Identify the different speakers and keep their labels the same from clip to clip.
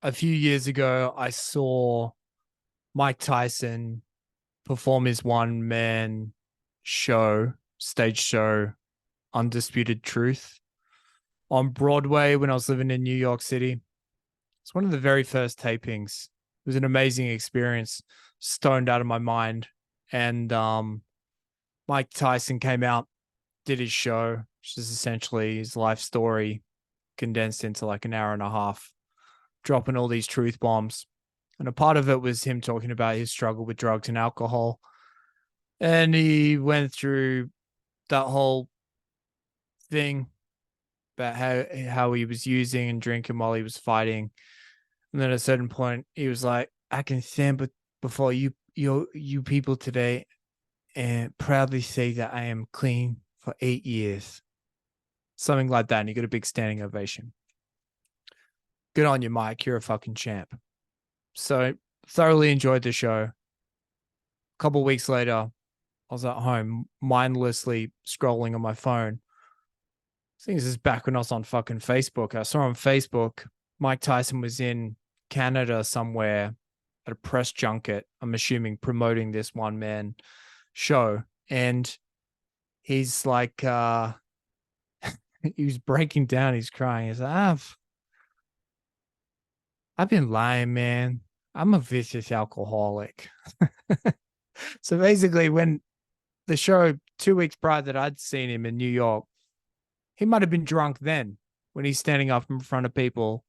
Speaker 1: A few years ago, I saw Mike Tyson perform his one man stage show, Undisputed Truth, on Broadway when I was living in New York City. It's one of the very first tapings. It was an amazing experience, stoned out of my mind. And Mike Tyson came out, did his show, which is essentially his life story condensed into like an hour and a half, dropping all these truth bombs. And a part of it was him talking about his struggle with drugs and alcohol. And he went through that whole thing about how he was using and drinking while he was fighting. And then at a certain point, he was like, "I can stand before you people today and proudly say that I am clean for 8 years." Something like that. And he got a big standing ovation. Good on you, Mike. You're a fucking champ. So thoroughly enjoyed the show. A couple of weeks later, I was at home mindlessly scrolling on my phone. I think this is back when I was on fucking Facebook. I saw on Facebook Mike Tyson was in Canada somewhere at a press junket, I'm assuming promoting this one man show. And he's like, he was breaking down, he's crying. He's like, I've been lying, man. I'm a vicious alcoholic. So basically, when the show 2 weeks prior that I'd seen him in New York, he might have been drunk then when he's standing up in front of people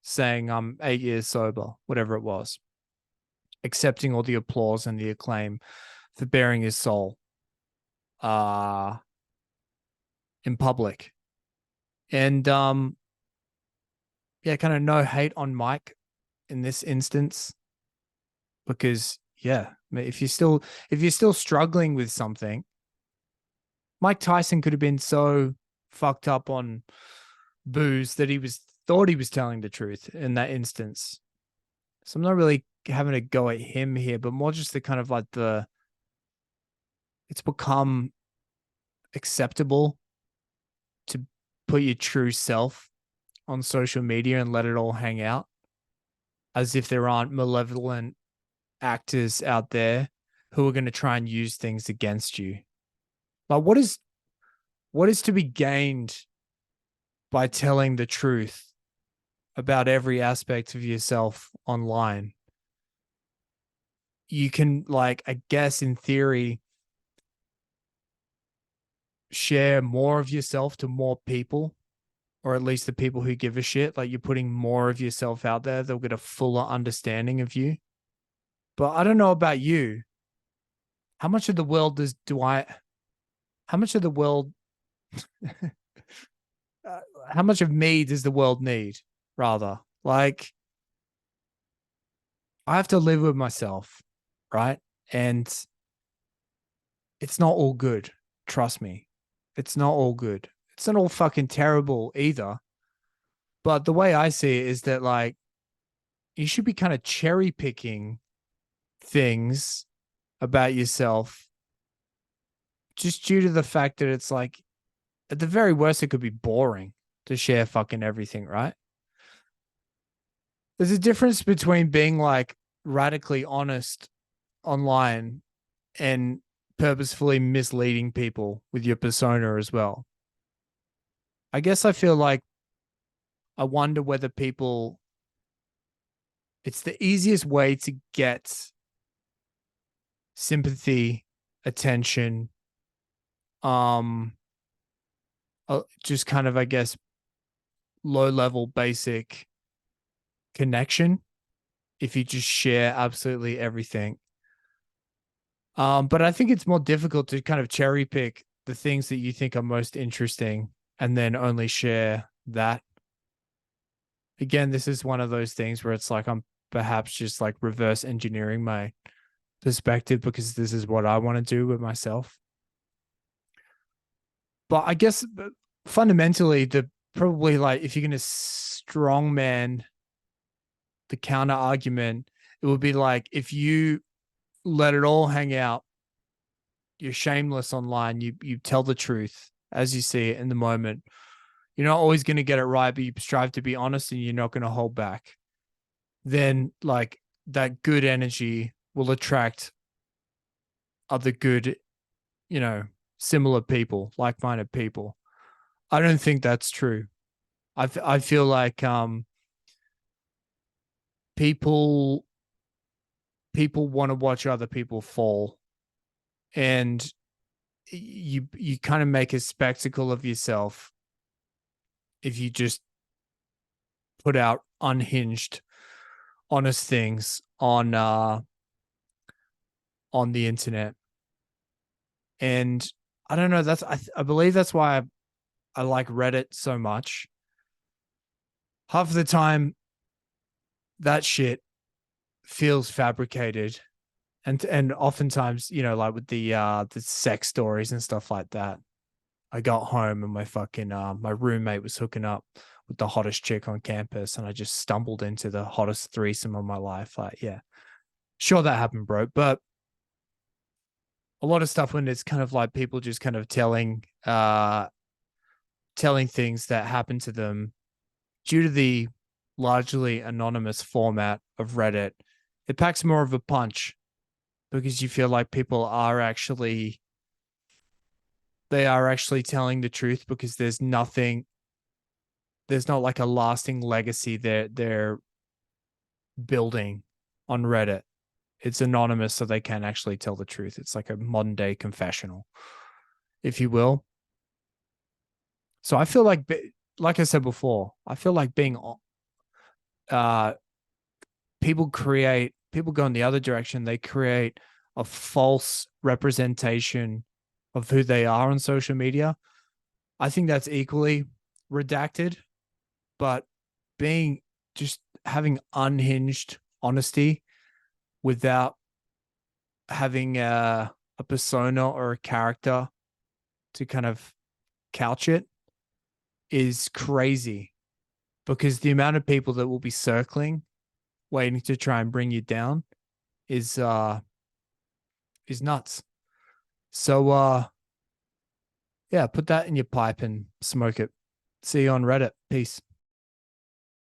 Speaker 1: saying, I'm 8 years sober, whatever it was, accepting all the applause and the acclaim for bearing his soul uh, in public. And yeah, kind of no hate on Mike in this instance, because yeah, if you're still struggling with something, Mike Tyson could have been so fucked up on booze that he thought he was telling the truth in that instance. So I'm not really having a go at him here, but more just the kind of like it's become acceptable to put your true self on social media and let it all hang out as if there aren't malevolent actors out there who are going to try and use things against you. Like what is to be gained by telling the truth about every aspect of yourself online? You can, like, I guess in theory, share more of yourself to more people, or at least the people who give a shit. Like, you're putting more of yourself out there, they'll get a fuller understanding of you. But I don't know about you. How much of the world how much of the world, how much of me does the world need, rather? Like, I have to live with myself, right? And it's not all good. Trust me. It's not all good. It's not all fucking terrible either. But the way I see it is that, like, you should be kind of cherry picking things about yourself just due to the fact that it's like, at the very worst, it could be boring to share fucking everything, right? There's a difference between being like radically honest online and purposefully misleading people with your persona as well. I guess I feel like I wonder whether people, it's the easiest way to get sympathy, attention, um, just kind of, I guess, low level basic connection if you just share absolutely everything. But I think it's more difficult to kind of cherry pick the things that you think are most interesting and then only share that. Again, this is one of those things where it's like I'm perhaps just like reverse engineering my perspective because this is what I want to do with myself. But I guess fundamentally, the probably, like, if you're going to strongman the counter argument, it would be like, if you let it all hang out, you're shameless online, you tell the truth as you see it in the moment. You're not always going to get it right, but you strive to be honest and you're not going to hold back. then like that good energy will attract other good, you know, similar people, like-minded people. I don't think that's true. I feel like people people want to watch other people fall, and you kind of make a spectacle of yourself if you just put out unhinged, honest things on the internet. And I don't know. I believe that's why I like Reddit so much. Half of the time, that shit feels fabricated, and oftentimes, you know, like with the sex stories and stuff like that. I got home and my fucking my roommate was hooking up with the hottest chick on campus, and I just stumbled into the hottest threesome of my life. Like, yeah, sure that happened, bro. But a lot of stuff when it's kind of like people just kind of telling things that happened to them due to the largely anonymous format of Reddit, it packs more of a punch because you feel like people are actually they are actually telling the truth, because there's not like a lasting legacy they're building on Reddit. It's anonymous, so they can actually tell the truth. It's like a modern day confessional, if you will. So I feel like I said before, I feel like being uh people go in the other direction. They create a false representation of who they are on social media. I think that's equally redacted, but being just having unhinged honesty without having a persona or a character to kind of couch it is crazy, because the amount of people that will be circling waiting to try and bring you down is nuts. So yeah, put that in your pipe and smoke it. See you on Reddit. Peace.